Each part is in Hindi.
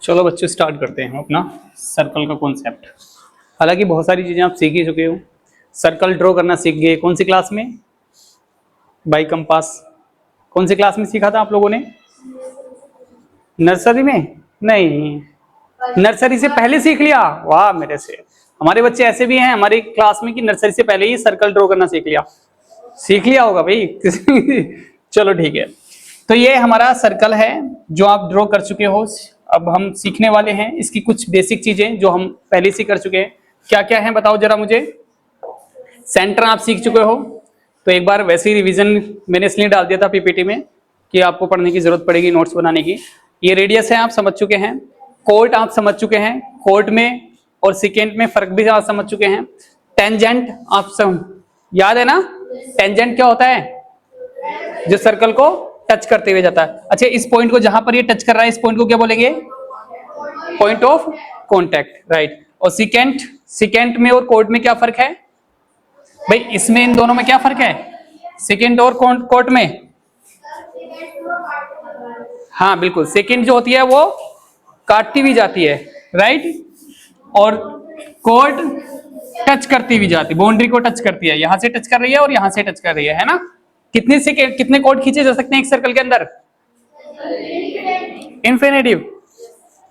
चलो बच्चों स्टार्ट करते हैं अपना सर्कल का कॉन्सेप्ट। हालांकि बहुत सारी चीजें आप सीख ही चुके हो। सर्कल ड्रॉ करना सीख गए कौन सी क्लास में? By compass. कौन सी क्लास में सीखा था आप लोगों ने? नर्सरी में? नहीं, नर्सरी से पहले सीख लिया। वाह मेरे से। हमारे बच्चे ऐसे भी हैं हमारी क्लास में कि नर्सरी से पहले ही सर्कल ड्रॉ करना सीख लिया होगा भाई। चलो ठीक है, तो ये हमारा सर्कल है जो आप ड्रॉ कर चुके हो। अब हम सीखने वाले हैं इसकी कुछ बेसिक चीजें जो हम पहले से कर चुके हैं। क्या क्या है बताओ जरा मुझे। सेंटर आप सीख चुके हो, तो एक बार वैसे ही रिवीजन मैंने इसलिए डाल दिया था पीपीटी में कि आपको पढ़ने की जरूरत पड़ेगी नोट्स बनाने की। ये रेडियस है आप समझ चुके हैं, कोर्ट आप समझ चुके हैं, कोर्ट में और सेकेंड में फर्क भी आप समझ चुके हैं। टेंजेंट आप सब याद है ना? टेंजेंट क्या होता है? जो सर्कल को टच करते हुए जाता है। अच्छा, इस पॉइंट को जहां पर ये टच कर रहा है इस पॉइंट को क्या बोलेंगे? Point of contact, right. और सेकेंड में और कोर्ट में क्या फर्क है भाई? इसमें इन दोनों में क्या फर्क है सेकेंड और कोर्ट में? हाँ बिल्कुल, सेकेंड जो होती है वो काटती भी जाती है, राइट, और कोर्ट टच करती भी जाती है, बाउंड्री को टच करती है। यहां से टच कर रही है और यहां से टच कर रही है ना? कितने कोर्ट खींचे जा सकते हैं एक सर्कल के अंदर? Infinitive,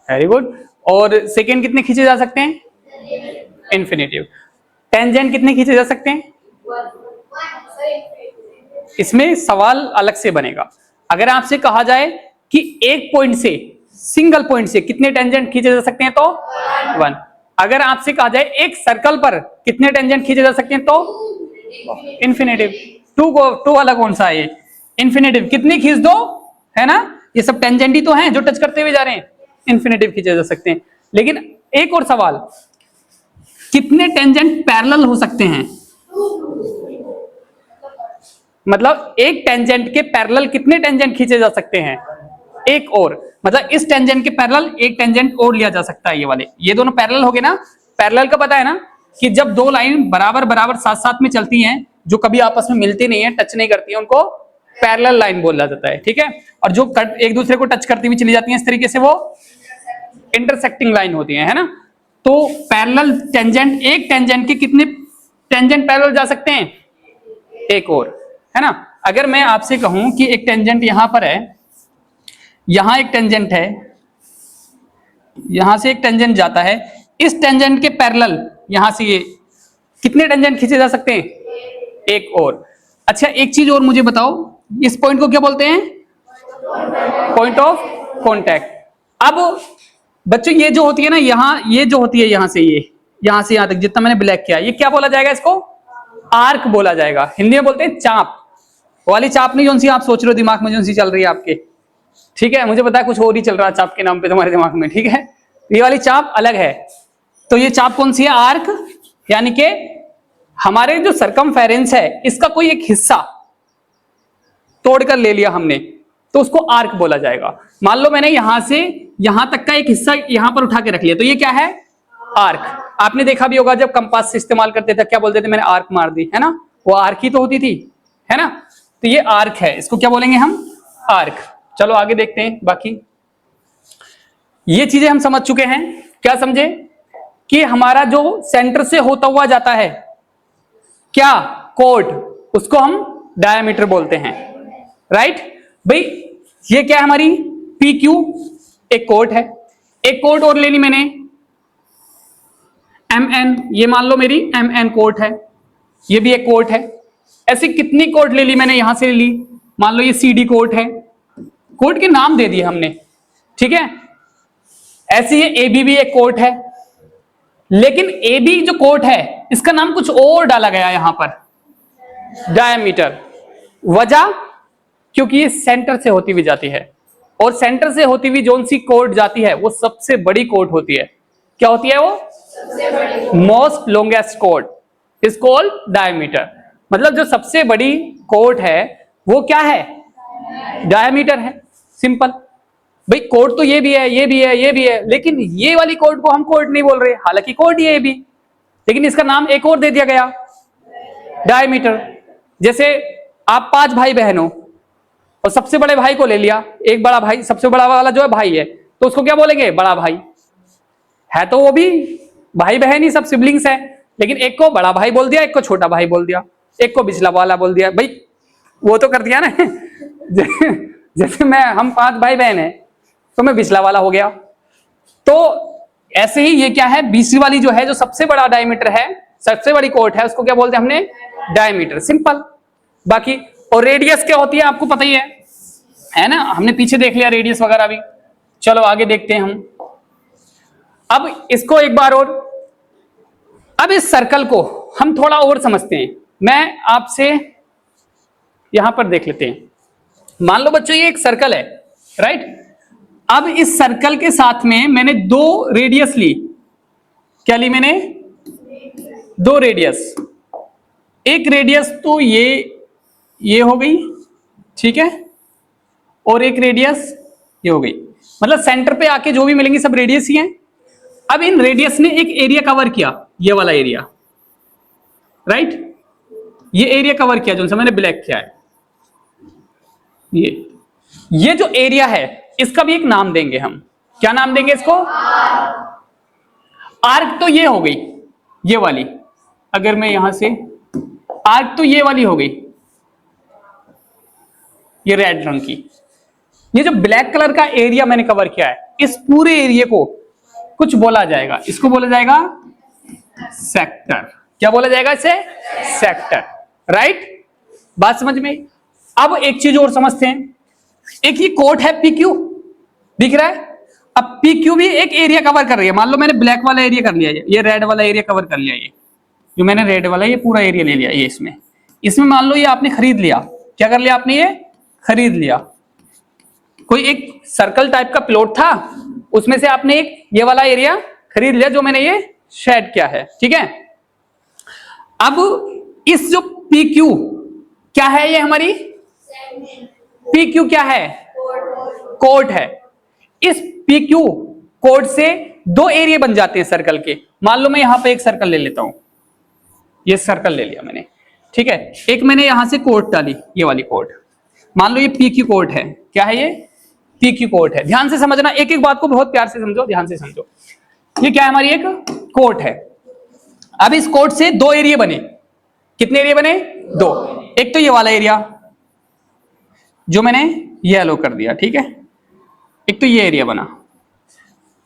very good. और सेकेंड कितने खींचे जा सकते हैं? इन्फिनिटिव। टेंजेंट कितने खींचे जा सकते हैं? इसमें सवाल अलग से बनेगा। अगर आपसे कहा जाए कि एक पॉइंट से, सिंगल पॉइंट से कितने टेंजेंट खींचे जा सकते हैं तो 1। अगर आपसे कहा जाए एक सर्कल पर कितने टेंजेंट खींचे जा सकते हैं तो इन्फिनिटिव। टू वाला कौन सा है? ये इन्फिनिटिव। कितनी खींच दो, है ना? ये सब टेंजेंट ही तो हैं जो टच करते हुए जा रहे हैं, इन्फिनिटिव खींचे जा सकते हैं। लेकिन एक और सवाल, कितने टेंजेंट पैरेलल हो सकते हैं? मतलब एक टेंजेंट के पैरेलल कितने टेंजेंट खींचे जा सकते हैं? एक और, मतलब इस टेंजेंट के पैरेलल एक टेंजेंट और लिया जा सकता है। ये वाले, ये दोनों पैरेलल हो गए ना? पैरेलल का पता है ना कि जब दो लाइन बराबर बराबर साथ साथ में चलती हैं, जो कभी आपस में मिलती नहीं है, टच नहीं करती है, उनको पैरेलल लाइन बोला जाता है, ठीक है। और जो एक दूसरे को टच करती हुई चली जाती हैं इस तरीके से, वो इंटरसेक्टिंग लाइन होती है ना? तो पैरेलल टेंजेंट, एक टेंजेंट के कितने टेंजेंट पैरेलल जा सकते हैं? एक और, है ना? अगर मैं आपसे कहूं कि एक टेंजेंट यहां पर है, यहां एक टेंजेंट है, यहां से एक टेंजेंट जाता है, इस टेंजेंट के पैरेलल यहां से ये कितने टेंजेंट खींचे जा सकते हैं? एक और। अच्छा, एक चीज और मुझे बताओ, इस पॉइंट को क्या बोलते हैं? Point of contact. अब बच्चों ये जो होती है ना, यहां ये जो होती है, यहां से यहां तक जितना मैंने ब्लैक किया, ये क्या बोला जाएगा? इसको आर्क बोला जाएगा। हिंदी में बोलते हैं चाप। वाली चाप नहीं, जो सी आप सोच रहे हो दिमाग में, जो सी चल रही है आपके, ठीक है, मुझे पता है कुछ और ही चल रहा है चाप के नाम पे तुम्हारे दिमाग में, ठीक है। ये वाली चाप अलग है। तो ये चाप कौन सी है? आर्क। यानी कि हमारे जो सरकमफेरेंस है इसका कोई एक हिस्सा तोड़कर ले लिया हमने, तो उसको आर्क बोला जाएगा। मान लो मैंने यहां से यहां तक का एक हिस्सा यहां पर उठा के रख लिया, तो ये क्या है? आर्क। आपने देखा भी होगा जब कंपास से इस्तेमाल करते थे क्या बोलते थे? मैंने आर्क मार दी, है ना? वो आर्क ही तो होती थी, है ना? तो ये आर्क है, इसको क्या बोलेंगे हम? आर्क। चलो आगे देखते हैं बाकी। ये चीजें हम समझ चुके हैं। क्या समझे? कि हमारा जो सेंटर से होता हुआ जाता है क्या? कोर्ड, उसको हम डायमीटर बोलते हैं, राइट भाई। ये क्या है? हमारी पी क्यू एक कोर्ड है। एक कोर्ड और ले ली मैंने, एम एन, ये मान लो मेरी एम एन कोर्ट है, ये भी एक कोर्ट है। ऐसी कितनी कोर्ट ले ली मैंने? यहां से ले ली, मान लो ये सी डी कोर्ट है, कोर्ट के नाम दे दिए हमने, ठीक है। ऐसी ये ए बी भी एक कोर्ट है, लेकिन ए बी जो कोर्ट है इसका नाम कुछ और डाला गया यहां पर, डायमीटर। वजह, क्योंकि ये सेंटर से होती हुई जाती है, और सेंटर से होती हुई जोन सी कोर्ट जाती है वो सबसे बड़ी कोर्ट होती है। क्या होती है वो? Most longest court is called diameter. मतलब जो सबसे बड़ी कोर्ट है वो क्या है? डायमीटर है। सिंपल भाई। कोर्ट तो ये भी है, ये भी है, ये भी है, लेकिन ये वाली कोर्ट को हम कोर्ट नहीं बोल रहे, हालांकि कोर्ट ये भी, लेकिन इसका नाम एक और दे दिया गया, डायमीटर। जैसे आप 5 भाई बहन हो और सबसे बड़े भाई को ले लिया, एक बड़ा भाई, सबसे बड़ा वाला जो है भाई है, तो उसको क्या बोलेंगे? बड़ा भाई। है तो वो भी भाई बहन ही, सब सिबलिंग्स है, लेकिन एक को बड़ा भाई बोल दिया, एक को छोटा भाई बोल दिया, एक को बिचला वाला बोल दिया। भाई वो तो कर दिया ना जैसे हम 5 भाई बहन हैं तो मैं बिचला वाला हो गया। तो ऐसे ही ये क्या है, बीसी वाली जो है, जो सबसे बड़ा डायमीटर है, सबसे बड़ी कोट है, उसको क्या बोलते हैं हमने? डायमीटर। सिंपल। बाकी और रेडियस क्या होती है आपको पता ही है ना, हमने पीछे देख लिया रेडियस वगैरह भी। चलो आगे देखते हैं हम। अब इसको एक बार और, अब इस सर्कल को हम थोड़ा और समझते हैं। मैं आपसे यहां पर देख लेते हैं। मान लो बच्चों ये एक सर्कल है, राइट। अब इस सर्कल के साथ में मैंने 2 रेडियस ली। क्या ली मैंने? 2 रेडियस। एक रेडियस तो ये हो गई, ठीक है, और एक रेडियस ये हो गई। मतलब सेंटर पे आके जो भी मिलेंगे सब रेडियस ही हैं। अब इन रेडियस ने एक एरिया कवर किया, ये वाला एरिया, राइट। ये एरिया कवर किया जो सा मैंने ब्लैक किया है। ये जो एरिया है इसका भी एक नाम देंगे हम। क्या नाम देंगे इसको? आर्क तो ये हो गई, ये वाली। अगर मैं यहां से आर्क तो ये वाली हो गई, ये रेड रंग की। ये जो ब्लैक कलर का एरिया मैंने कवर किया है, इस पूरे एरिया को कुछ बोला जाएगा, इसको बोला जाएगा सेक्टर। क्या बोला जाएगा इसे? Sector, right. बात समझ में? अब एक चीज और समझते हैं। एक ये कोट है PQ, दिख रहा है। अब PQ भी एक एरिया कवर कर रही है। मान लो मैंने ब्लैक वाला एरिया कर लिया, ये रेड वाला एरिया कवर कर लिया, ये जो मैंने रेड वाला ये पूरा एरिया ले लिया, ये इसमें मान लो ये आपने खरीद लिया। क्या कर लिया आपने? ये खरीद लिया। कोई एक सर्कल टाइप का प्लॉट था, उसमें से आपने एक ये वाला एरिया खरीद लिया जो मैंने ये शेड किया है, ठीक है। अब इस जो PQ क्या है, ये हमारी PQ क्या है? कोट है। इस PQ कोट से 2 एरिया बन जाते हैं सर्कल के। मान लो मैं यहां पे एक सर्कल ले लेता हूं, ये सर्कल ले लिया मैंने, ठीक है। एक मैंने यहां से कोट डाली, ये वाली कोट। मान लो ये PQ कोट है। क्या है ये? PQ कोट है। ध्यान से समझना, एक एक बात को बहुत प्यार से समझो, ध्यान से समझो। ये क्या है? हमारी एक कोट है। अब इस कोट से 2 एरिया बने। कितने एरिया बने? 2। एक तो ये वाला एरिया जो मैंने येलो कर दिया, ठीक है। एक तो ये एरिया बना,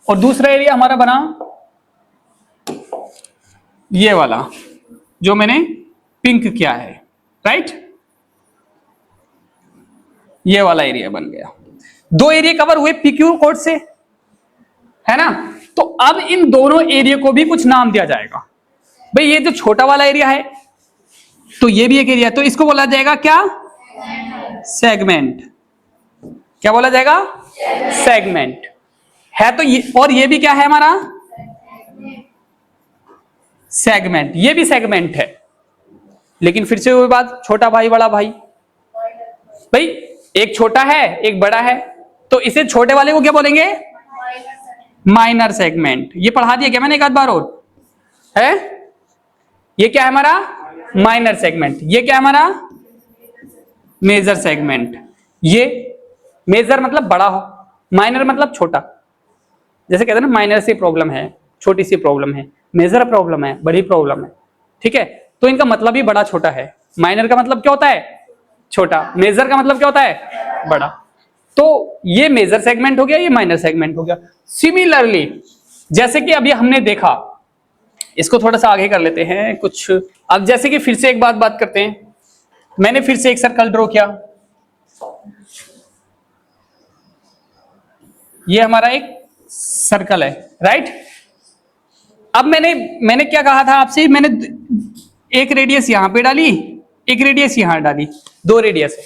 और दूसरा एरिया हमारा बना ये वाला जो मैंने पिंक किया है, राइट। ये वाला एरिया बन गया। 2 एरिया कवर हुए PQ कोड से, है ना। तो अब इन दोनों एरिया को भी कुछ नाम दिया जाएगा। भाई ये जो छोटा वाला एरिया है, तो ये भी एक एरिया, तो इसको बोला जाएगा क्या? सेगमेंट। क्या बोला जाएगा? सेगमेंट है। तो ये, और ये भी क्या है हमारा? सेगमेंट। ये भी सेगमेंट है। लेकिन फिर से वही बात, छोटा भाई बड़ा भाई। भाई एक छोटा है एक बड़ा है, तो इसे छोटे वाले को क्या बोलेंगे? Minor segment. ये पढ़ा दिया क्या मैंने एक आध बार और? है ये क्या है हमारा? Minor segment. ये क्या है हमारा? Major segment. ये मेजर मतलब बड़ा हो, माइनर मतलब छोटा। जैसे कहते हैं ना, माइनर सी प्रॉब्लम है, छोटी सी प्रॉब्लम है, मेजर प्रॉब्लम है, बड़ी प्रॉब्लम है, ठीक है। तो इनका मतलब ही बड़ा छोटा है। माइनर का मतलब क्या होता है? छोटा। मेजर का मतलब क्या होता है? बड़ा। तो ये मेजर सेगमेंट हो गया, ये माइनर सेगमेंट हो गया। सिमिलरली जैसे कि अभी हमने देखा, इसको थोड़ा सा आगे कर लेते हैं कुछ। अब जैसे कि फिर से एक बात करते हैं। मैंने फिर से एक सर्कल ड्रॉ किया, ये हमारा एक सर्कल है, राइट। अब मैंने क्या कहा था आपसे? मैंने एक रेडियस यहां पे डाली, एक रेडियस यहां डाली, 2 रेडियस है।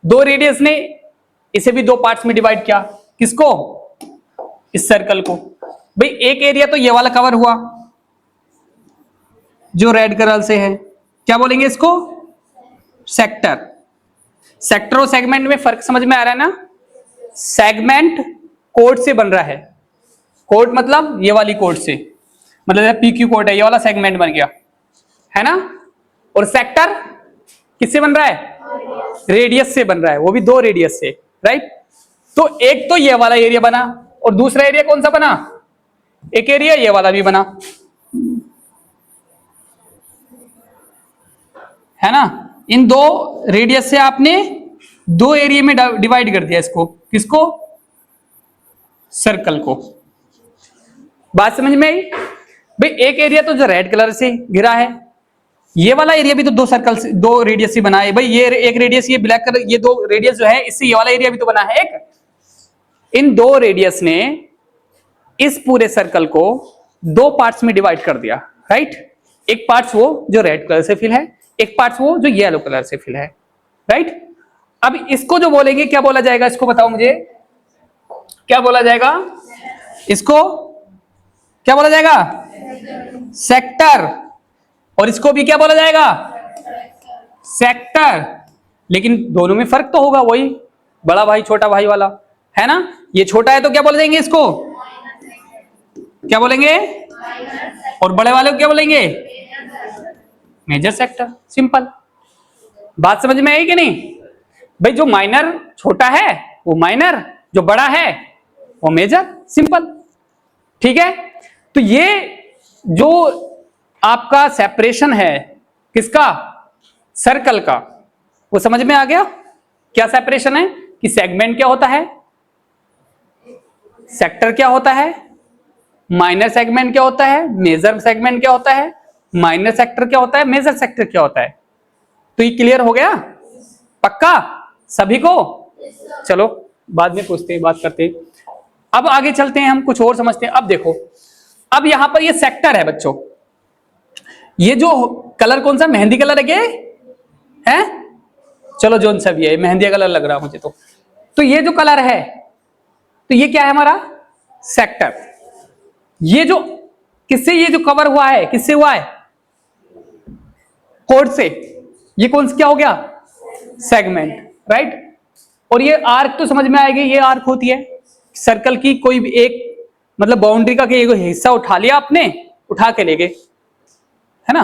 2 रेडियस ने इसे भी 2 पार्ट्स में डिवाइड किया। किसको? इस सर्कल को। भाई एक एरिया तो ये वाला कवर हुआ जो रेड कलर से है। क्या बोलेंगे इसको? सेक्टर। सेक्टर और सेगमेंट में फर्क समझ में आ रहा है ना? सेगमेंट कोड से बन रहा है। कोड मतलब ये वाली कोड से, मतलब PQ कोड है, ये वाला सेगमेंट बन गया, है ना। और सेक्टर किससे बन रहा है? रेडियस से बन रहा है, वो भी 2 रेडियस से, राइट। तो एक तो ये वाला एरिया बना, और दूसरा एरिया कौन सा बना, एक एरिया ये वाला भी बना, है ना। इन दो रेडियस से आपने दो एरिया में डिवाइड कर दिया इसको, किसको, सर्कल को। बात समझ में आई भाई। एक एरिया तो जो रेड कलर से घिरा है, ये वाला एरिया भी तो दो सर्कल से, दो रेडियस से बना है भाई। ये एक रेडियस, ये ब्लैक कलर, ये दो रेडियस जो है, इससे ये वाला एरिया भी तो बना है एक। इन दो रेडियस ने इस पूरे सर्कल को दो पार्ट्स में डिवाइड कर दिया, राइट। एक पार्ट्स वो जो रेड कलर से फिल है, एक पार्ट्स वो जो येलो कलर से फिल है, राइट। अब इसको जो बोलेंगे क्या बोला जाएगा, इसको बताओ मुझे, क्या बोला जाएगा इसको, क्या बोला जाएगा, सेक्टर। और इसको भी क्या बोला जाएगा, सेक्टर। लेकिन दोनों में फर्क तो होगा, वही बड़ा भाई छोटा भाई वाला, है ना। ये छोटा है तो क्या बोल देंगे इसको, क्या बोलेंगे, और बड़े वाले को क्या बोलेंगे, मेजर सेक्टर। सिंपल बात समझ में आई कि नहीं भाई। जो माइनर छोटा है वो माइनर, जो बड़ा है वो मेजर, सिंपल, ठीक है। तो ये जो आपका सेपरेशन है किसका, सर्कल का, वो समझ में आ गया। क्या सेपरेशन है कि सेगमेंट क्या होता है, सेक्टर क्या होता है, माइनर सेगमेंट क्या होता है, मेजर सेगमेंट क्या होता है, माइनर सेक्टर क्या होता है, मेजर सेक्टर क्या होता है। तो ये क्लियर हो गया, पक्का सभी को। चलो बाद में पूछते हैं, बात करते हैं। अब आगे चलते हैं, हम कुछ और समझते हैं। अब देखो, अब यहां पर ये सेक्टर है बच्चों। ये जो कलर कौन सा, मेहंदी कलर है क्या है, चलो जोन सा भी है, मेहंदी कलर लग रहा मुझे तो ये जो कलर है, तो ये क्या है हमारा सेक्टर। ये जो किससे, ये जो कवर हुआ है किससे हुआ है, कोड से। ये कौन सा क्या हो गया, सेगमेंट, राइट। और ये आर्क तो समझ में आएगी, ये आर्क होती है सर्कल की, कोई भी एक मतलब बाउंड्री का एक हिस्सा उठा लिया आपने, उठा के ले गए, है ना,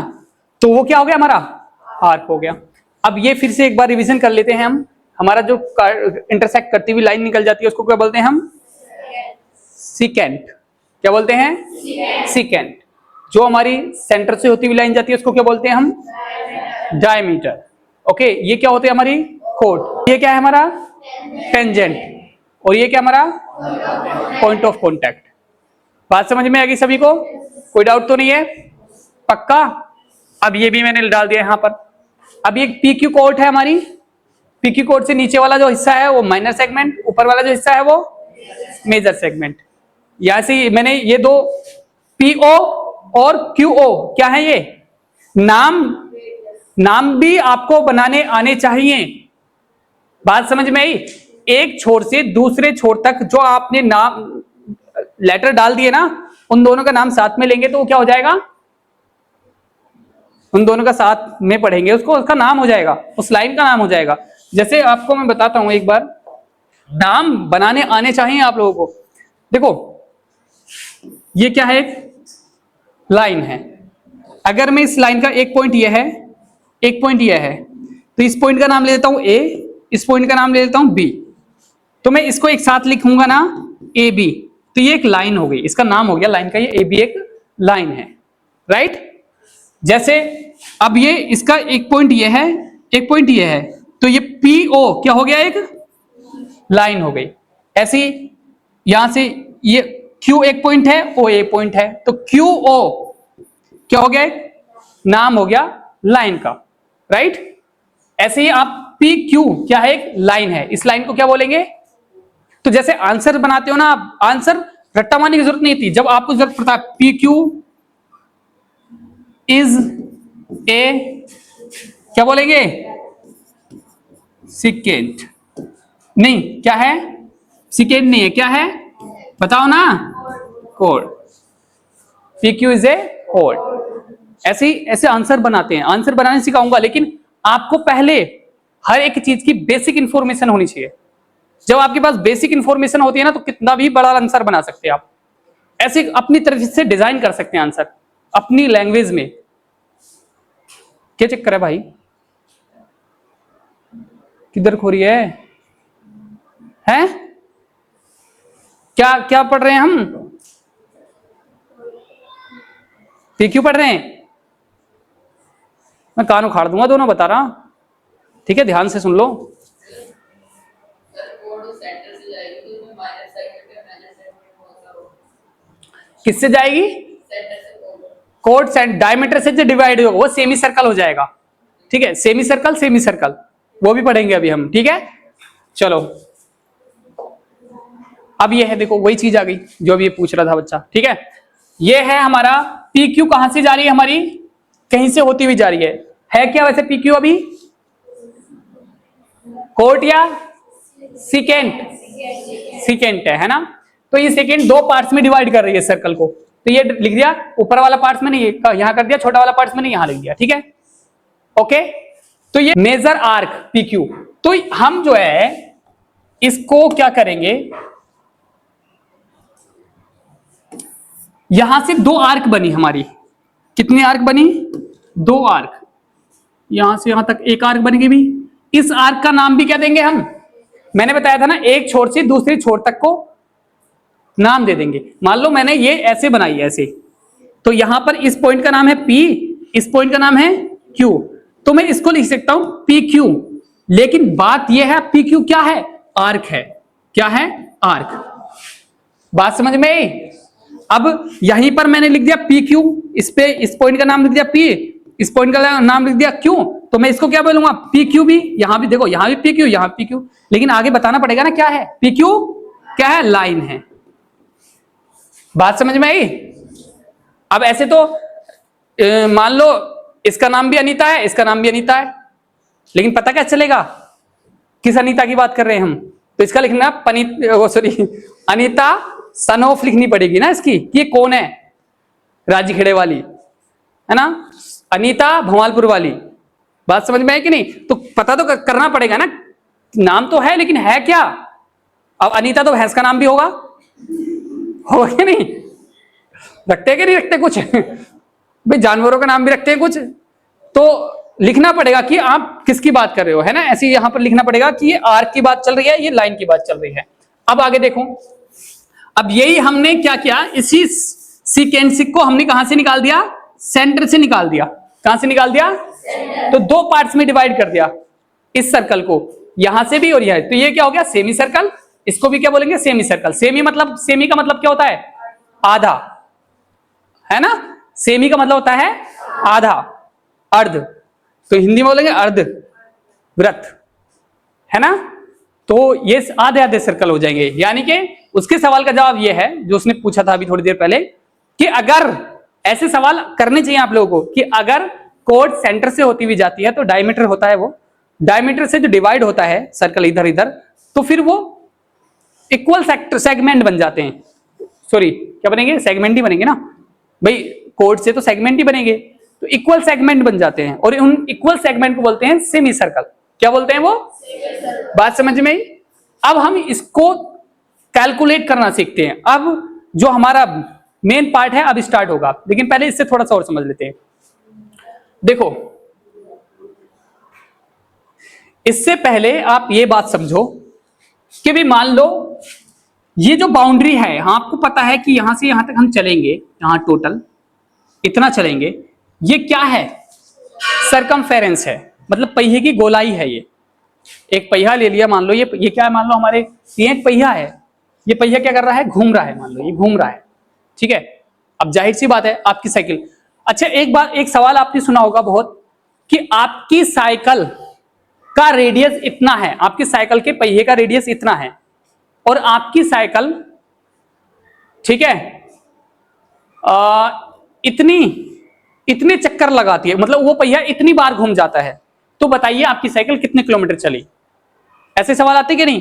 तो वो क्या हो गया हमारा आर्क हो गया। अब ये फिर से एक बार रिवीजन कर लेते हैं हम। हमारा जो इंटरसेक्ट करती हुई लाइन निकल जाती है उसको क्या बोलते हैं हम, सिकेंट। क्या बोलते हैं, सिकेंट। जो हमारी सेंटर से होती हुई लाइन जाती है उसको क्या बोलते हैं हम, डायमीटर। ओके, ये क्या होते हैं हमारी कोड, ये क्या है हमारा टेंजेंट, और ये क्या हमारा पॉइंट ऑफ कॉन्टैक्ट। बात समझ में आ गई सभी को, कोई डाउट तो नहीं है, पक्का। अब ये भी मैंने डाल दिया यहां पर। अब ये पीक्यू कोड है हमारी, पीक्यू कोड से नीचे वाला जो हिस्सा है वो माइनर सेगमेंट, ऊपर वाला जो हिस्सा है वो मेजर सेगमेंट। यहां से मैंने ये दो पीओ और क्यूओ क्या है, ये नाम भी आपको बनाने आने चाहिए। बात समझ में आई। एक छोर से दूसरे छोर तक जो आपने नाम लेटर डाल दिए ना, उन दोनों का नाम साथ में लेंगे तो वो क्या हो जाएगा, उन दोनों का साथ में पढ़ेंगे उसको, उसका नाम हो जाएगा, उस लाइन का नाम हो जाएगा। जैसे आपको मैं बताता हूं एक बार, नाम बनाने आने चाहिए आप लोगों को। देखो ये क्या है, एक लाइन है। अगर मैं इस लाइन का एक पॉइंट ये है, एक पॉइंट ये है, तो इस पॉइंट का नाम ले लेता हूं ए, इस पॉइंट का नाम ले लेता हूं बी। तो मैं इसको एक साथ लिखूंगा ना, ए बी, तो ये एक लाइन हो गई, इसका नाम हो गया लाइन का, ये ए बी एक लाइन है, राइट। जैसे अब ये इसका एक पॉइंट ये है, एक पॉइंट ये है, तो ये पी ओ क्या हो गया, एक लाइन हो गई। ऐसी यहां से ये क्यू एक पॉइंट है, ओ ए पॉइंट है, तो क्यू ओ क्या हो गया, एक नाम हो गया लाइन का, राइट। ऐसे ही आप पी क्यू क्या है, एक लाइन है, इस लाइन को क्या बोलेंगे। तो जैसे आंसर बनाते हो ना आप, आंसर रट्टा मारने की जरूरत नहीं थी, जब आपको जरूरत पड़ता है पी क्यू इज ए क्या बोलेंगे, सिकेंट। नहीं क्या है, सिकेंट नहीं है, क्या है बताओ ना, code. P Q is a code. ऐसे आंसर बनाते हैं, आंसर बनाने सिखाऊंगा, लेकिन आपको पहले हर एक चीज की बेसिक इंफॉर्मेशन होनी चाहिए। जब आपके पास बेसिक इंफॉर्मेशन होती है ना, तो कितना भी बड़ा आंसर बना सकते हैं आप, ऐसे अपनी तरफ से डिजाइन कर सकते हैं आंसर अपनी लैंग्वेज में। क्या चक्कर है भाई, किधर खो रही है, हैं? क्या क्या पढ़ रहे हैं हम? PQ पढ़ रहे हैं। मैं कान उखाड़ दूंगा दोनों, बता रहा। ठीक है, ध्यान से सुन लो। किससे जाएगी? कोड डायमीटर से जो डिवाइड होगा वो सेमी सर्कल हो जाएगा। ठीक है, सेमी सर्कल, सेमी सर्कल वो भी पढ़ेंगे अभी हम। ठीक है, चलो अब ये है, देखो वही चीज आ गई जो अभी ये पूछ रहा था बच्चा। ठीक है, ये है हमारा PQ। कहां से जा रही है हमारी? कहीं से होती हुई जा रही है क्या वैसे PQ अभी? कोट या सिकेंट? सिकेंट है ना। तो ये सेकेंड दो पार्ट्स में डिवाइड कर रही है सर्कल को। तो ये लिख दिया, ऊपर वाला पार्ट्स में नहीं, यहां कर दिया, छोटा वाला पार्ट्स में नहीं, यहां लिख दिया। ठीक है, ओके। तो ये मेजर आर्क PQ। तो हम जो है इसको क्या करेंगे, यहां से दो आर्क बनी हमारी। कितनी आर्क बनी? दो आर्क। यहां से यहां तक एक आर्क बनेगी भी। इस आर्क का नाम भी क्या देंगे हम? मैंने बताया था ना, एक छोर से दूसरी छोर तक को नाम दे देंगे। मान लो मैंने ये ऐसे बनाई है, ऐसे, तो यहां पर इस पॉइंट का नाम है P, इस पॉइंट का नाम है Q। तो मैं इसको लिख सकता हूं PQ। लेकिन बात यह है, PQ क्या है? आर्क है। क्या है? आर्क। बात समझ में आई? अब यहीं पर मैंने लिख दिया PQ, इस पे इस पॉइंट का नाम लिख दिया P, इस पॉइंट का नाम लिख दिया Q। तो मैं इसको क्या बोलूंगा? PQ भी। यहां भी देखो, यहां भी PQ, यहां PQ। लेकिन आगे बताना पड़ेगा ना क्या है। PQ क्या है? लाइन है। बात समझ में आई? अब ऐसे तो मान लो इसका नाम भी अनीता है, इसका नाम भी अनीता है, लेकिन पता क्या चलेगा किस अनीता की बात कर रहे हैं हम? तो इसका लिखना अनीता सन ऑफ लिखनी पड़ेगी ना इसकी, कि ये कौन है? राजी खेड़े वाली है ना, अनीता भवालपुर वाली। बात समझ में आई कि नहीं? तो पता तो करना पड़ेगा ना, नाम तो है लेकिन है क्या? अब अनीता तो भैंस का नाम भी होगा कि नहीं? रखते कि नहीं रखते कुछ? भाई जानवरों का नाम भी रखते हैं कुछ। तो लिखना पड़ेगा कि आप किसकी बात कर रहे हो, है ना। ऐसे यहां पर लिखना पड़ेगा कि ये आर्क की बात चल रही है, ये लाइन की बात चल रही है। अब आगे देखो, अब यही हमने क्या किया, इसी सीकेंसिक को हमने कहां से निकाल दिया? सेंटर से निकाल दिया। कहां से निकाल दिया? तो दो पार्ट्स में डिवाइड कर दिया इस सर्कल को, यहां से भी और यहां। तो ये क्या हो गया? Semi circle. इसको भी क्या बोलेंगे? Semi circle. सेमी मतलब, सेमी का मतलब क्या होता है? आधा, है ना। सेमी का मतलब होता है आधा, अर्ध। तो हिंदी में बोलेंगे अर्ध वृत्त, है ना। तो ये आधे आधे सर्कल हो जाएंगे। यानी कि उसके सवाल का जवाब ये है जो उसने पूछा था अभी थोड़ी देर पहले, कि अगर ऐसे सवाल करने चाहिए आप लोगों को कि अगर कोड सेंटर से होती हुई जाती है तो डायमीटर होता है, वो डायमीटर से जो डिवाइड होता है सर्कल इधर इधर, तो फिर वो इक्वल सेगमेंट बन जाते हैं। सॉरी, क्या बनेंगे? सेगमेंट ही बनेंगे ना भाई, कोड से तो सेगमेंट ही बनेंगे। तो इक्वल सेगमेंट बन जाते हैं, और उन इक्वल सेगमेंट को बोलते हैं सेमी सर्कल। क्या बोलते हैं वो? बात समझ में आई? अब हम इसको कैलकुलेट करना सीखते हैं। अब जो हमारा मेन पार्ट है अब स्टार्ट होगा, लेकिन पहले इससे थोड़ा सा और समझ लेते हैं। देखो, इससे पहले आप ये बात समझो कि भी मान लो ये जो बाउंड्री है, आपको पता है कि यहां से यहां तक हम चलेंगे, यहां टोटल इतना चलेंगे। ये क्या है? सरकमफेरेंस है, मतलब पहिए की गोलाई है। ये एक पहिया ले लिया, मान लो ये क्या है? मान लो हमारे ये एक पहिया है, ये पहिया क्या कर रहा है? घूम रहा है। मान लो ये घूम रहा है, ठीक है। अब जाहिर सी बात है आपकी साइकिल, अच्छा एक बात, एक सवाल आपने सुना होगा बहुत, कि आपकी साइकिल का रेडियस इतना है, आपकी साइकिल के पहिए का रेडियस इतना है, और आपकी साइकिल, ठीक है, इतने चक्कर लगाती है, मतलब वो पहिया इतनी बार घूम जाता है। तो बताइए आपकी साइकिल कितने किलोमीटर चली? ऐसे सवाल आते कि नहीं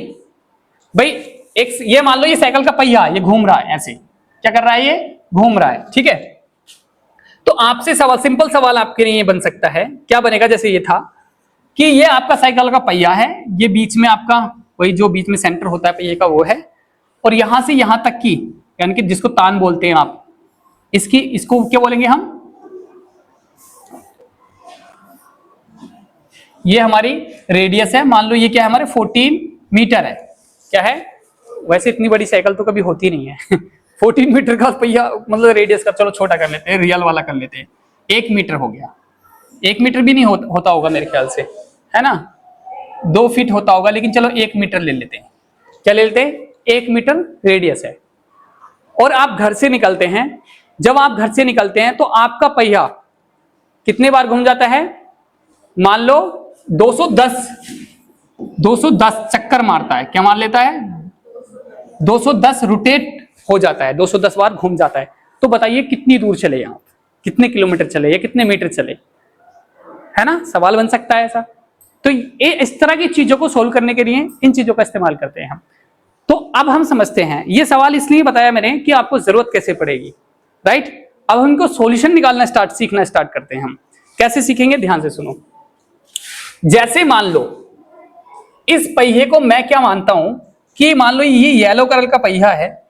भाई? एक ये मान लो ये साइकिल का पहिया, ये घूम रहा है, ऐसे क्या कर रहा है? ये घूम रहा है, ठीक है। तो आपसे सवाल, सिंपल सवाल आपके लिए बन सकता है, क्या बनेगा? जैसे ये था कि ये आपका साइकिल का पहिया है, ये बीच में आपका वही जो बीच में सेंटर होता है पहिए का वो है, और यहां से यहां तक की, यानी कि जिसको तान बोलते हैं आप, इसको क्या बोलेंगे हम? ये हमारी रेडियस है। मान लो ये क्या है? हमारे 14 मीटर है। क्या है? वैसे इतनी बड़ी साइकिल तो कभी होती नहीं है 14 मीटर का पहिया मतलब रेडियस का, चलो छोटा कर लेते हैं, रियल वाला कर लेते हैं, 1 मीटर हो गया। 1 मीटर भी नहीं होता होगा मेरे ख्याल से, है ना, 2 फीट होता होगा, लेकिन चलो 1 मीटर ले लेते हैं। क्या ले लेते हैं? 1 मीटर रेडियस है। और आप घर से निकलते हैं, जब आप घर से निकलते हैं तो आपका पहिया कितने बार घूम जाता है? मान लो 210 चक्कर मारता है। क्या मार लेता है? 210 रोटेट हो जाता है, 210 बार घूम जाता है। तो बताइए कितनी दूर चले आप, कितने किलोमीटर चले या कितने मीटर चले, है ना, सवाल बन सकता है ऐसा। तो ये इस तरह की चीजों को सोल्व करने के लिए इन चीजों का इस्तेमाल करते हैं हम। तो अब हम समझते हैं, ये सवाल इसलिए बताया मैंने कि आपको जरूरत कैसे पड़ेगी, राइट। अब हम इनको सॉल्यूशन निकालना सीखना स्टार्ट करते हैं। हम कैसे सीखेंगे, ध्यान से सुनो। जैसे मान लो इस पहिए को मैं क्या मानता हूं कि मान लो ये येलो कलर का पहिया है,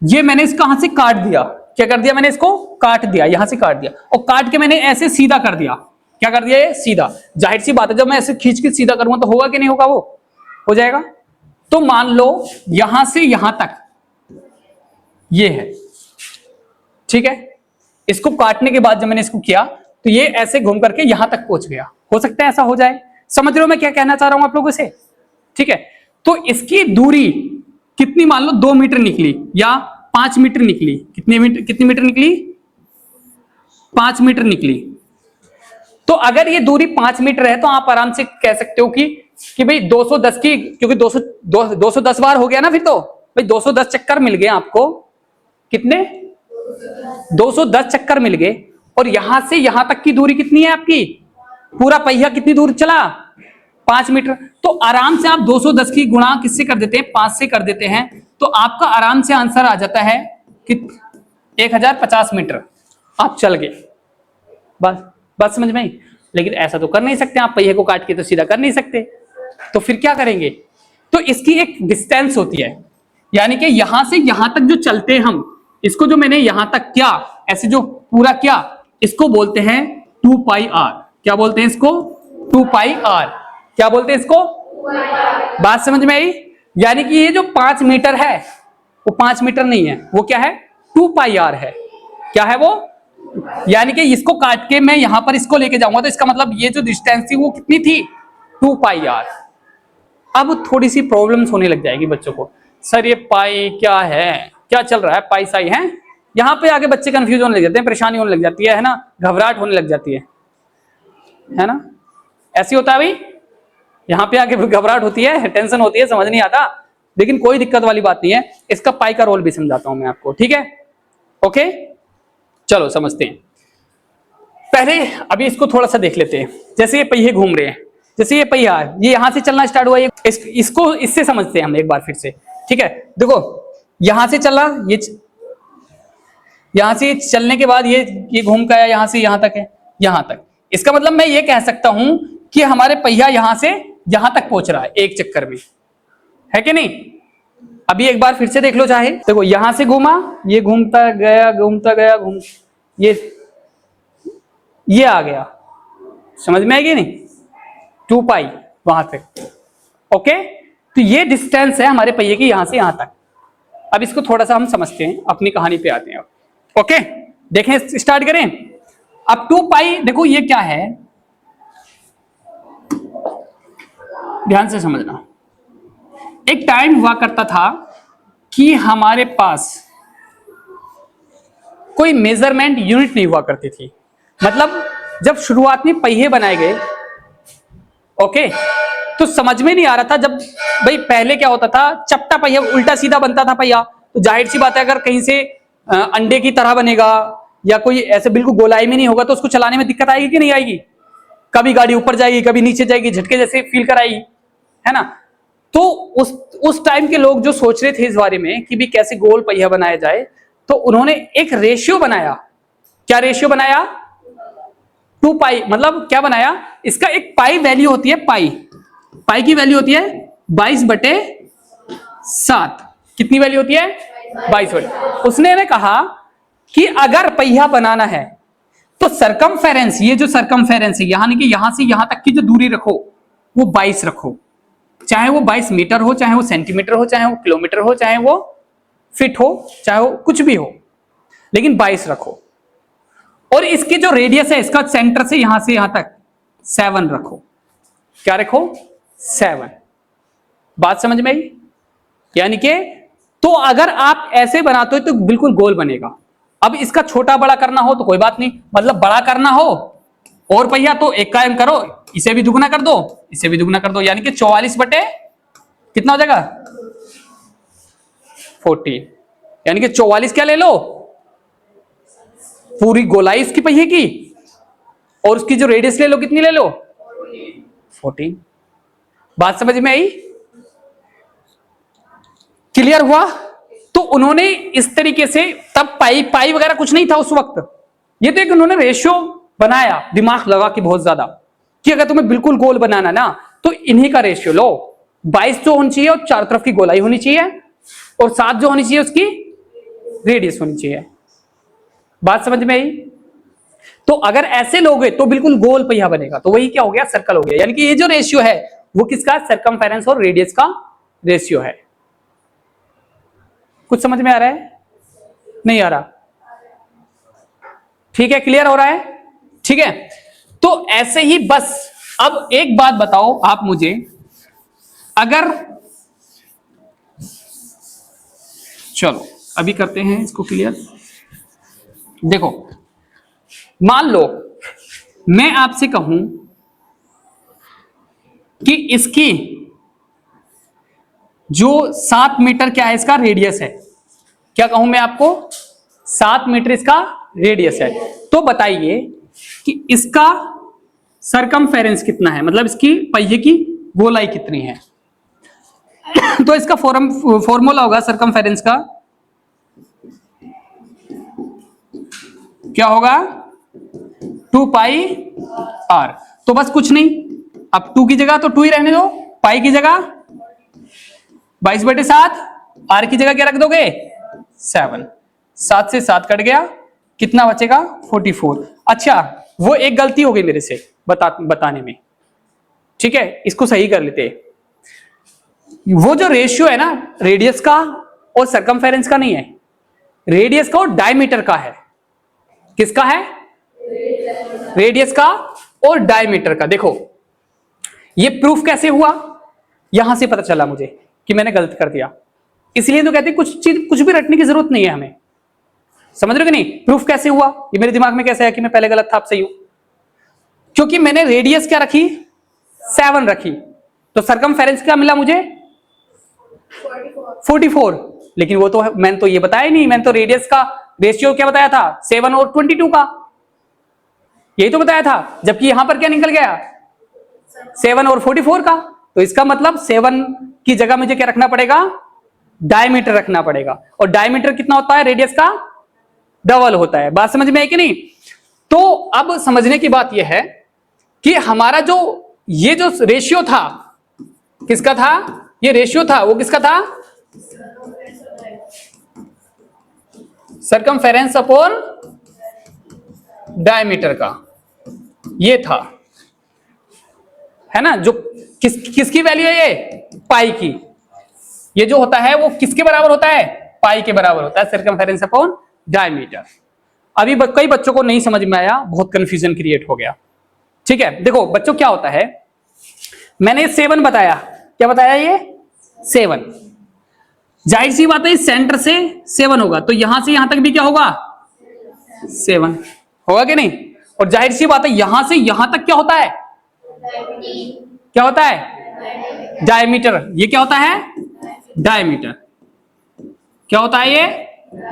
ये मैंने इसको यहां से काट दिया। क्या कर दिया? मैंने इसको काट दिया, यहां से काट दिया, और काट के मैंने ऐसे सीधा कर दिया। क्या कर दिया? ये सीधा। जाहिर सी बात है, जब मैं ऐसे खींच के सीधा करूंगा तो होगा कि नहीं होगा? वो हो जाएगा। तो मान लो यहां से यहां तक ये है, ठीक है। इसको काटने के बाद जब मैंने इसको किया तो ये ऐसे घूम करके यहां तक पहुंच गया। हो सकता है ऐसा हो जाए। समझ रहे हो मैं क्या कहना चाह रहा हूं आप लोगों से? ठीक है। तो इसकी दूरी कितनी, मान लो 2 मीटर निकली या 5 मीटर निकली। कितनी मीटर निकली? 5 मीटर निकली। तो अगर ये दूरी 5 मीटर है तो आप आराम से कह सकते हो कि भाई 210 की, क्योंकि 210 बार हो गया ना, फिर तो भाई 210 चक्कर मिल गए आपको। कितने? 210 चक्कर मिल गए। और यहां से यहां तक की दूरी कितनी है आपकी? पूरा पहिया कितनी दूर चला? 5 मीटर। तो आराम से आप 210 की गुणा किससे कर देते हैं? 5 से कर देते हैं। तो आपका आराम से आंसर आ जाता है कि 1050 मीटर आप चल गए। बस बात समझ में आई। लेकिन ऐसा तो कर नहीं सकते, आप पहिए को काट के तो सीधा कर नहीं सकते। तो फिर क्या करेंगे? तो इसकी एक डिस्टेंस होती है, यानी कि यहां से यहां तक जो चलते हैं हम, इसको जो मैंने यहां तक किया, ऐसे जो पूरा किया, इसको बोलते हैं 2 पाई आर। क्या बोलते हैं इसको? 2 पाई आर। क्या बोलते हैं इसको? बात समझ में आई? यानी कि ये जो 5 मीटर है वो 5 मीटर नहीं है, वो क्या है? 2 पाई आर है। क्या है वो? यानी कि इसको काट के मैं यहां पर इसको लेके जाऊंगा तो इसका मतलब ये जो डिस्टेंस थी वो कितनी थी? 2 पाई आर। अब थोड़ी सी प्रॉब्लम्स होने लग जाएगी बच्चों को, सर ये पाई क्या है, क्या चल रहा है, पाई साई है। यहां पे आके बच्चे कंफ्यूज होने लग जाते हैं, परेशानी होने लग जाती है ना, घबराहट होने लग जाती है ना। ऐसी होता है भाई, यहां पे आके घबराहट होती है, टेंशन होती है, समझ नहीं आता। लेकिन कोई दिक्कत वाली बात नहीं है, इसका पाई का रोल भी समझाता हूं मैं आपको, ठीक है। ओके चलो समझते हैं। पहले अभी इसको थोड़ा सा देख लेते हैं। जैसे ये पहिए घूम रहे हैं, जैसे ये पहिया ये यहां से चलना स्टार्ट हुआ, इसको इससे समझते हैं हम एक बार फिर से, ठीक है। देखो यहां से चला, ये यहां से चलने के बाद ये घूम का यहां से यहां तक है, यहां तक। इसका मतलब मैं ये कह सकता हूं कि हमारे पहिया यहां से यहां तक पहुंच रहा है एक चक्कर में, है कि नहीं। अभी एक बार फिर से देख लो, चाहे देखो यहां से घूमा, ये घूमता गया ये आ गया, समझ में आएगी नहीं? 2 पाई वहां तक। ओके, तो ये डिस्टेंस है हमारे पहिए की यहां से यहां तक। अब इसको थोड़ा सा हम समझते हैं, अपनी कहानी पे आते हैं। ओके देखें, स्टार्ट करें। अब 2 पाई देखो ये क्या है, ध्यान से समझना। एक टाइम हुआ करता था कि हमारे पास कोई मेजरमेंट यूनिट नहीं हुआ करती थी। मतलब जब शुरुआत में पहिए बनाए गए, ओके, तो समझ में नहीं आ रहा था। जब भाई पहले क्या होता था, चपटा पहिया, उल्टा सीधा बनता था पहिया, तो जाहिर सी बात है अगर कहीं से अंडे की तरह बनेगा या कोई ऐसे बिल्कुल गोलाई में नहीं होगा तो उसको चलाने में दिक्कत आएगी कि नहीं आएगी? कभी गाड़ी ऊपर जाएगी, कभी नीचे जाएगी, झटके जैसे फील कराएगी, है ना। तो उस टाइम के लोग जो सोच रहे थे इस बारे में कि भी कैसे गोल पहिया बनाया जाए, तो उन्होंने एक रेशियो बनाया। क्या रेशियो बनाया? 2 पाई। मतलब क्या बनाया? इसका एक पाई वैल्यू होती है, पाई की वैल्यू होती है 22/7। कितनी वैल्यू होती है? 22। उसने कहा कि अगर पहिया बनाना है तो सरकमफेरेंस, ये जो सरकमफेरेंस है, यानी कि यहां से यहां तक की जो दूरी रखो वो 22 रखो। चाहे वो 22 मीटर हो, चाहे वो सेंटीमीटर हो, चाहे वो किलोमीटर हो, चाहे वो फिट हो, चाहे वो कुछ भी हो, लेकिन 22 रखो। और इसकी जो रेडियस है इसका सेंटर से यहां तक 7 रखो। क्या रखो? 7। बात समझ में आई? यानी कि तो अगर आप ऐसे बनाते हो तो बिल्कुल गोल बनेगा। अब इसका छोटा बड़ा करना हो तो कोई बात नहीं, मतलब बड़ा करना हो और पहिया तो एक काम करो, इसे भी दुगना कर दो, इसे भी दुगना कर दो, यानी कि 44 बटे कितना हो जाएगा? 40। यानी कि 44 क्या ले लो? पूरी गोलाई इसकी पहिए की, और उसकी जो रेडियस ले लो, कितनी ले लो? 14। बात समझ में आई? क्लियर हुआ? तो उन्होंने इस तरीके से, तब पाई वगैरह कुछ नहीं था उस वक्त, ये तो एक उन्होंने रेशियो बनाया दिमाग लगा के बहुत ज्यादा, कि अगर तुम्हें बिल्कुल गोल बनाना ना तो इन्हीं का रेशियो लो। 22 जो होनी चाहिए और चारों तरफ की गोलाई होनी चाहिए, और 7 जो होनी चाहिए उसकी रेडियस होनी चाहिए। बात समझ में आई? तो अगर ऐसे लोगे तो बिल्कुल गोल पहिया बनेगा, तो वही क्या हो गया? सर्कल हो गया। यानी कि ये जो रेशियो है वो किसका? सरकमफेरेंस और रेडियस का रेशियो है। कुछ समझ में आ रहा है? नहीं आ रहा? ठीक है, क्लियर हो रहा है? ठीक है, तो ऐसे ही बस। अब एक बात बताओ आप मुझे, अगर चलो अभी करते हैं इसको क्लियर। देखो, मान लो मैं आपसे कहूं कि इसकी जो 7 मीटर क्या है इसका रेडियस है, क्या कहूं मैं आपको? 7 मीटर इसका रेडियस है। तो बताइए कि इसका सरकमफेरेंस कितना है, मतलब इसकी पहिए की गोलाई कितनी है? तो इसका फॉर्मूला होगा सरकमफेरेंस का, क्या होगा? 2 पाई आर। तो बस कुछ नहीं, अब 2 की जगह तो 2 ही रहने दो, पाई की जगह 22/7, आर की जगह क्या रख दोगे? 7। 7 से 7 कट गया, कितना बचेगा? 44। अच्छा, वो एक गलती हो गई मेरे से बताने में, ठीक है, इसको सही कर लेते। वो जो रेशियो है ना रेडियस का और सरकमफेरेंस का नहीं है, रेडियस का और डायमीटर का है। किसका है? रेडियस का और डायमीटर का। देखो ये प्रूफ कैसे हुआ, यहां से पता चला मुझे कि मैंने गलत कर दिया। इसलिए तो कहते हैं कुछ भी रटने की जरूरत नहीं है हमें। समझ रहे हो कि नहीं? प्रूफ कैसे हुआ, ये मेरे दिमाग में कैसे है कि मैं पहले गलत था अब सही हूं? क्योंकि मैंने रेडियस क्या रखी? 7 रखी, तो सरकमफेरेंस क्या मिला मुझे? 44। लेकिन वो तो मैंने तो ये बताया नहीं, मैंने तो रेडियस का रेशियो क्या बताया था? 7 और 22 का, यही तो बताया था। जबकि यहां पर क्या निकल गया? 7 और 44 का। तो इसका मतलब 7 की जगह मुझे क्या रखना पड़ेगा? डायमीटर रखना पड़ेगा, और डायमीटर कितना होता है? रेडियस का डबल होता है। बात समझ में आई कि नहीं? तो अब समझने की बात यह है कि हमारा जो ये जो रेशियो था, किसका था? ये रेशियो था, वो किसका था? सरकमफेरेंस अपॉन डायमीटर का, ये था, है ना? जो किसकी वैल्यू है? ये पाई की। ये जो होता है वो किसके बराबर होता है? पाई के बराबर होता है, सरकमफेरेंस अपॉन डायमीटर। अभी कई बच्चों को नहीं समझ में आया, बहुत कंफ्यूजन क्रिएट हो गया। ठीक है, देखो बच्चों क्या होता है, मैंने 7 बताया, क्या बताया? ये 7। जाहिर सी बात है सेंटर से 7 होगा, तो यहां से यहां तक भी क्या होगा? 7 होगा कि नहीं? और जाहिर सी बात है यहां से यहां तक क्या होता है? क्या होता है? डायमीटर। ये क्या होता है? डायमीटर। क्या होता है ये?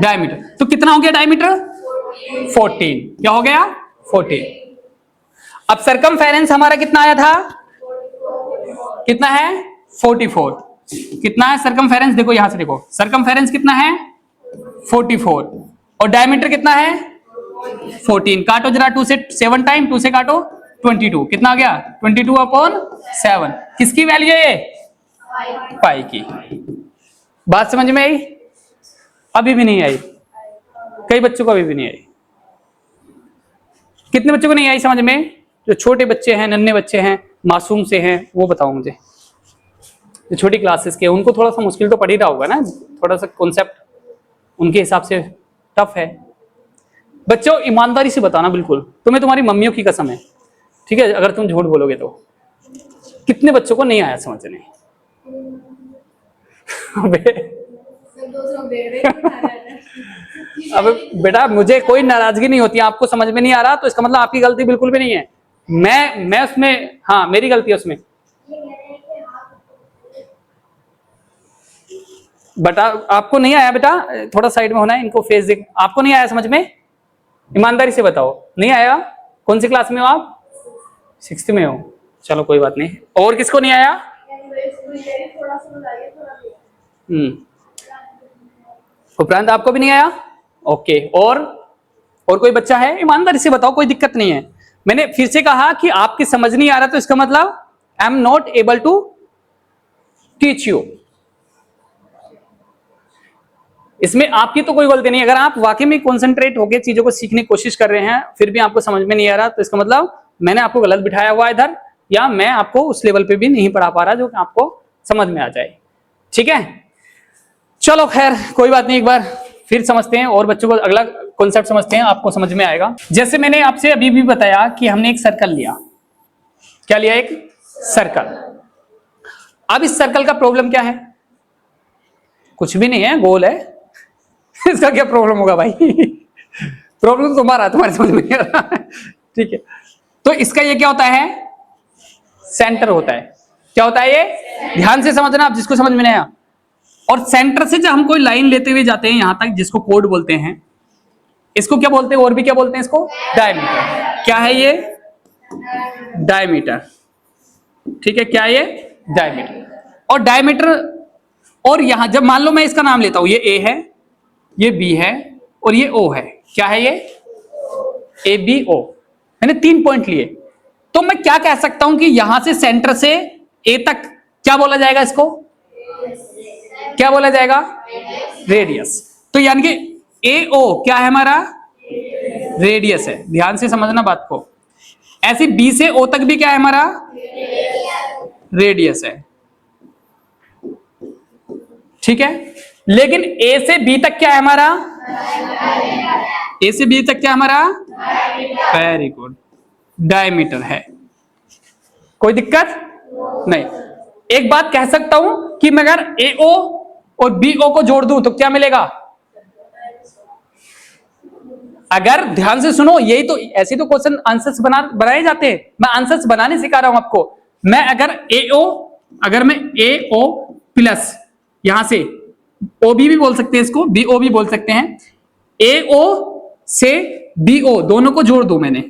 डायमीटर। तो कितना हो गया डायमीटर? 14। क्या हो गया? 14। अब सरकमफेरेंस हमारा कितना आया था? कितना है? 44। कितना है सरकमफेरेंस? देखो यहां से देखो, सरकमफेरेंस कितना है? 44। और डायमीटर कितना है? 14। काटो जरा 2 से 7 टाइम, 2 से काटो 22। कितना आ गया? 22/7। किसकी वैल्यू है ये? पाई की। बात समझ में आई? अभी भी नहीं आई? कई बच्चों को अभी भी नहीं आई। कितने बच्चों को नहीं आई समझ में? जो छोटे बच्चे हैं, नन्हे बच्चे हैं, मासूम से हैं, वो बताओ मुझे। जो छोटी क्लासेस के, उनको थोड़ा सा मुश्किल तो पड़ ही रहा होगा ना, थोड़ा सा कॉन्सेप्ट उनके हिसाब से टफ है। बच्चों ईमानदारी से बताना, बिल्कुल तुम्हें तुम्हारी मम्मियों की कसम है, ठीक है, अगर तुम झूठ बोलोगे तो। कितने बच्चों को नहीं आया समझने? अब बेटा मुझे कोई नाराजगी नहीं होती, आपको समझ में नहीं आ रहा तो इसका मतलब आपकी गलती बिल्कुल भी नहीं है। मैं उसमें, हाँ मेरी गलती है उसमें। बेटा आपको नहीं आया, बेटा थोड़ा साइड में होना है, इनको फेस देख। आपको नहीं आया समझ में? ईमानदारी से बताओ, नहीं आया? कौन सी क्लास में हो आप? 6th में हो, चलो कोई बात नहीं। और किसको नहीं आया? उपरांत आपको भी नहीं आया? ओके। और कोई बच्चा है? ईमानदारी से बताओ, कोई दिक्कत नहीं है। मैंने फिर से कहा कि आपकी समझ नहीं आ रहा तो इसका मतलब I am not able to teach you. इसमें आपकी तो कोई गलती नहीं। अगर आप वाकई में कंसंट्रेट होकर चीजों को सीखने की कोशिश कर रहे हैं फिर भी आपको समझ में नहीं आ रहा तो इसका मतलब मैंने आपको गलत बिठाया हुआ इधर, या मैं आपको उस लेवल पे भी नहीं पढ़ा पा रहा जो कि आपको समझ में आ जाए। ठीक है, चलो खैर कोई बात नहीं, एक बार फिर समझते हैं और बच्चों को अगला कॉन्सेप्ट समझते हैं, आपको समझ में आएगा। जैसे मैंने आपसे अभी भी बताया कि हमने एक सर्कल लिया। क्या लिया? एक सर्कल। अब इस सर्कल का प्रॉब्लम क्या है? कुछ भी नहीं है, गोल है। इसका क्या प्रॉब्लम होगा भाई? प्रॉब्लम तुम्हारा, तुम्हारे समझ में नहीं आ रहा। ठीक है, तो इसका ये क्या होता है? सेंटर होता है। क्या होता है ये? ध्यान से समझना आप, जिसको समझ में नहीं आया। और सेंटर से जब हम कोई लाइन लेते हुए जाते हैं यहां तक, जिसको कोड बोलते हैं, इसको क्या बोलते हैं? और भी क्या बोलते हैं इसको? डायमीटर। क्या है ये? डायमीटर। ठीक है, क्या है ये? डायमीटर। और डायमीटर, और यहां जब मान लो मैं इसका नाम लेता हूं, ये ए है, ये बी है और ये ओ है। क्या है ये? A B O. मैंने 3 पॉइंट लिए, तो मैं क्या कह सकता हूं कि यहां से सेंटर से ए तक क्या बोला जाएगा? इसको क्या बोला जाएगा? रेडियस। तो यानी कि ए ओ क्या है हमारा? रेडियस है। ध्यान से समझना बात को। ऐसे बी से ओ तक भी क्या है हमारा? रेडियस है। ठीक है, लेकिन ए से बी तक क्या है हमारा? ए से बी तक क्या हमारा? वेरी गुड, डायमीटर है। कोई दिक्कत नहीं। एक बात कह सकता हूं कि मैं अगर ए ओ और बी ओ को जोड़ दूं तो क्या मिलेगा? अगर ध्यान से सुनो, यही तो, ऐसे तो क्वेश्चन आंसर्स बनाए जाते हैं। मैं आंसर्स बनाने सिखा रहा हूं आपको। मैं अगर ए ओ, अगर मैं ए ओ प्लस यहां से ओ बी भी बोल सकते हैं इसको, बी ओ भी बोल सकते हैं, ए ओ से बी ओ दोनों को जोड़ दूं मैंने,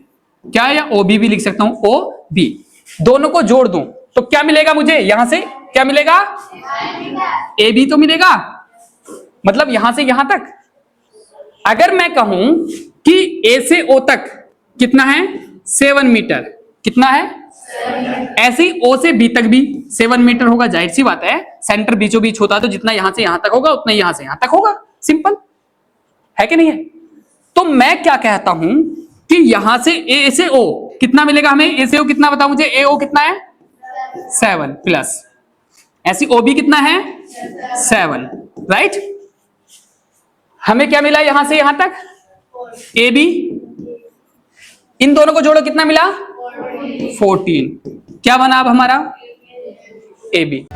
क्या, या ओ बी भी लिख सकता हूं, ओ बी दोनों को जोड़ दूं तो क्या मिलेगा मुझे? यहां से क्या मिलेगा? ए बी तो मिलेगा, मतलब यहां से यहां तक। अगर मैं कहूं कि ए से ओ तक कितना है? 7 मीटर। कितना है? ऐसे ही ओ से बी तक भी 7 मीटर होगा। जाहिर सी बात है, सेंटर बीचों बीच होता है तो जितना यहां से यहां तक होगा उतना यहां से यहां तक होगा। सिंपल है कि नहीं है? तो मैं क्या कहता हूं कि यहां से ए से ओ कितना मिलेगा हमें? ए से ओ कितना बताओ मुझे? ए ओ कितना है? 7 प्लस ऐसी ओ बी कितना है? 7, राइट। हमें क्या मिला यहां से यहां तक? A B. इन दोनों को जोड़ो, कितना मिला? 14। क्या बना अब हमारा? A B.